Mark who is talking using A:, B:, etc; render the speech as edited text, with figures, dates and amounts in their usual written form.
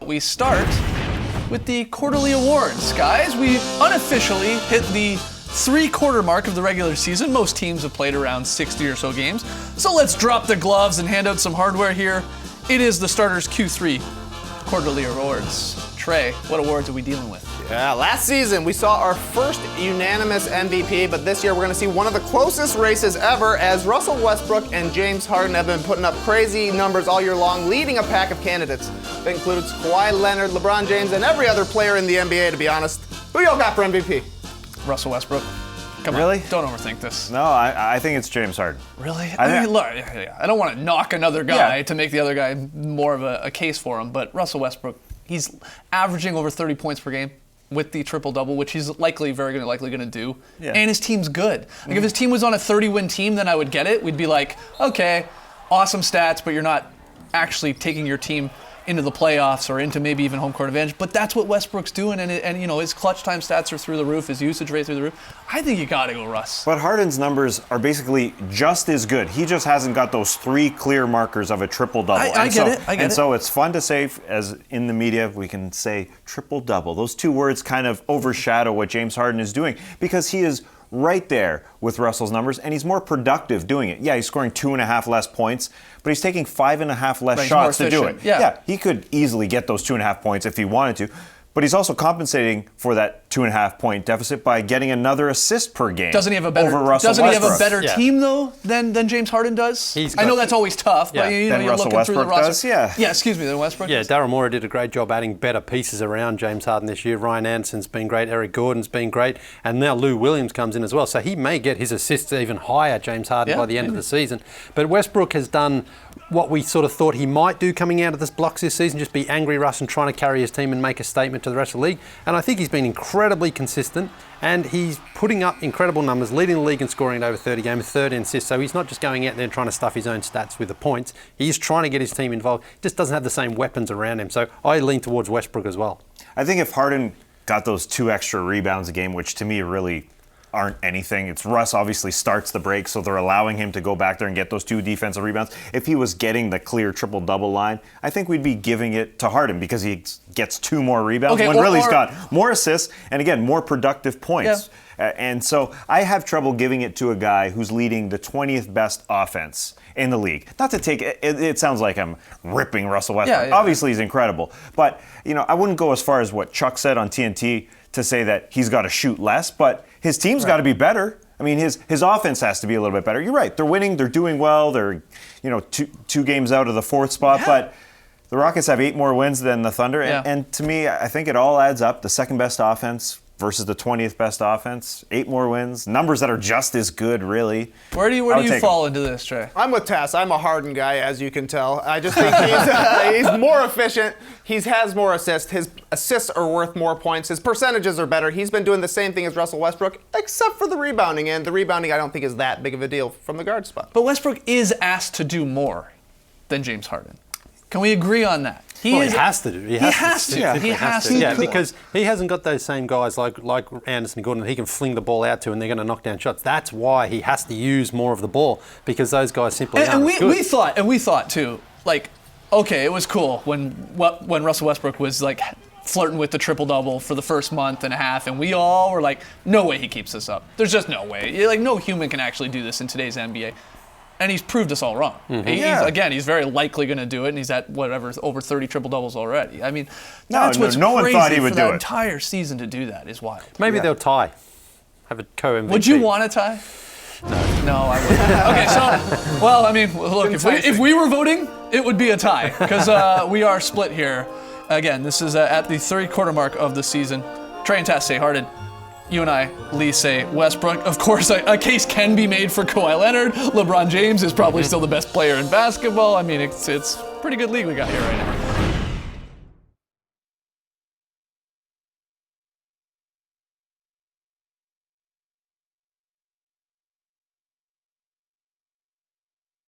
A: we start with the quarterly awards. Guys, we unofficially hit the 3-quarter mark of the regular season. Most teams have played around 60 or so games. So let's drop the gloves and hand out some hardware here. It is the Starters Q3 quarterly awards. Trey, what awards are we dealing with?
B: Yeah, last season we saw our first unanimous MVP, but this year we're going to see one of the closest races ever as Russell Westbrook and James Harden have been putting up crazy numbers all year long, leading a pack of candidates. That includes Kawhi Leonard, LeBron James, and every other player in the NBA, to be honest. Who y'all got for MVP?
A: Russell Westbrook. Come
C: Really?
A: on, don't overthink this.
C: No, I think it's James Harden.
A: Really? I mean, look, I don't want to knock another guy to make the other guy more of a case for him, but Russell Westbrook, he's averaging over 30 points per game with the triple-double, which he's likely going to do. Yeah. And his team's good. Like, if his team was on a 30-win team, then I would get it. We'd be like, okay, awesome stats, but you're not actually taking your team into the playoffs or into maybe even home court advantage. But that's what Westbrook's doing, and you know, his clutch time stats are through the roof, his usage rate through the roof. I think you got to go Russ.
C: But Harden's numbers are basically just as good. He just hasn't got those 3 clear markers of a triple-double.
A: I get it.
C: So it's fun to say, as in the media, we can say triple-double. Those 2 words kind of overshadow what James Harden is doing because he is right there with Russell's numbers, and he's more productive doing it. Yeah, he's scoring 2.5 less points, but he's taking 5.5 less shots to do it. Yeah, he could easily get those 2.5 points if he wanted to, but he's also compensating for that 2.5-point deficit by getting another assist per game.
A: Doesn't he have a better team though than James Harden does? I know that's always tough, but you're looking through the roster. Than Westbrook.
D: Yeah, Daryl Morey did a great job adding better pieces around James Harden this year. Ryan Anderson's been great, Eric Gordon's been great, and now Lou Williams comes in as well. So he may get his assists even higher, James Harden, by the end of the season. But Westbrook has done what we sort of thought he might do coming out of this blocks this season, just be angry Russ and trying to carry his team and make a statement to the rest of the league. And I think he's been incredibly consistent, and he's putting up incredible numbers, leading the league in scoring at over 30 games, 3rd in assists. So he's not just going out there and trying to stuff his own stats with the points. He's trying to get his team involved. Just doesn't have the same weapons around him. So I lean towards Westbrook as well.
C: I think if Harden got those 2 extra rebounds a game, which to me really aren't anything. It's Russ obviously starts the break, so they're allowing him to go back there and get those 2 defensive rebounds. If he was getting the clear triple-double line, I think we'd be giving it to Harden because he gets 2 more rebounds he's got more assists and, again, more productive points. Yeah. And so I have trouble giving it to a guy who's leading the 20th best offense in the league. Not to take it sounds like I'm ripping Russell Westbrook. Obviously, he's incredible. But, you know, I wouldn't go as far as what Chuck said on TNT to say that he's got to shoot less, but his team's got to be better. I mean, his offense has to be a little bit better. You're right. They're winning. They're doing well. They're, you know, two games out of the 4th spot. Yeah. But the Rockets have 8 more wins than the Thunder. And to me, I think it all adds up. The 2nd best offense versus the 20th best offense. 8 more wins. Numbers that are just as good, really.
A: Where do you fall into this, Trey?
B: I'm with Tess. I'm a Harden guy, as you can tell. I just think he's more efficient. He has more assists. His assists are worth more points. His percentages are better. He's been doing the same thing as Russell Westbrook, except for the rebounding. And the rebounding, I don't think, is that big of a deal from the guard spot.
A: But Westbrook is asked to do more than James Harden. Can we agree on that?
D: He has to do. He has to.
A: Yeah,
D: because he hasn't got those same guys like Anderson and Gordon that he can fling the ball out to and they're going to knock down shots. That's why he has to use more of the ball because those guys simply aren't as good.
A: And we thought too, like, okay, it was cool when Russell Westbrook was like flirting with the triple-double for the first month and a half, and we all were like, no way he keeps this up. There's just no way. Like, no human can actually do this in today's NBA. And he's proved us all wrong. Mm-hmm. He's very likely going to do it, and he's at over 30 triple-doubles already. I mean, that's what's crazy.
C: No one thought he would do it.
A: Entire season to do that is wild.
D: Maybe they'll tie. Have a co-MVP.
A: Would you want to tie? No, I wouldn't. Okay, so, well, I mean, look, if we were voting, it would be a tie, because we are split here. Again, this is at the 3-quarter mark of the season. Trey and Tess say Harden. You and I, Lee, say Westbrook. Of course, a case can be made for Kawhi Leonard. LeBron James is probably still the best player in basketball. I mean, it's a pretty good league we got here right now.